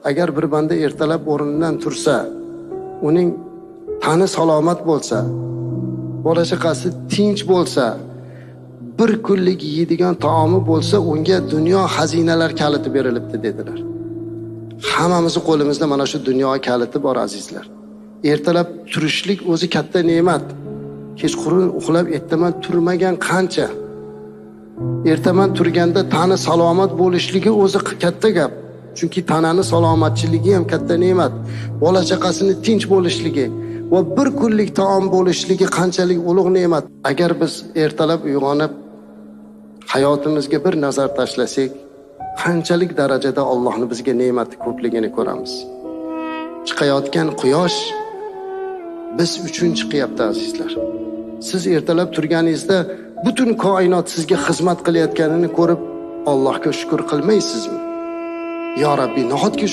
Agar bir banda ertalab o'rnidan tursa, uning tani salomat bo'lsa, bola chaqasi tinch bo'lsa, bir kunlik yeydigan taomi bo'lsa, unga dunyo xazinalar kaliti berilibdi dedilar. Hammamizni qo'limizda mana shu dunyo kaliti bor azizlar. Ertalab turishlik o'zi katta ne'mat. Kechqurun uxlab ertaman turmagan qancha. Ertaman turganda tani salomat bo'lishligi o'zi katta gap. Chunki tanani salomatchiligi ham katta ne'mat. Bola chaqasini tinch bo'lishligi va bir kunlik taom bo'lishligi qanchalik ulug' ne'mat. Agar biz ertalab uyg'onib hayotimizga bir nazar tashlasak, qanchalik darajada Allohning bizga ne'mati ko'pligini ko'ramiz. Chiqayotgan quyosh biz uchun chiqyapti azizlar. Siz ertalab turganingizda butun koinot sizga xizmat qilayotganini ko'rib Allohga shukr qilmaysizmi? Ya Rabbi, nahotki shu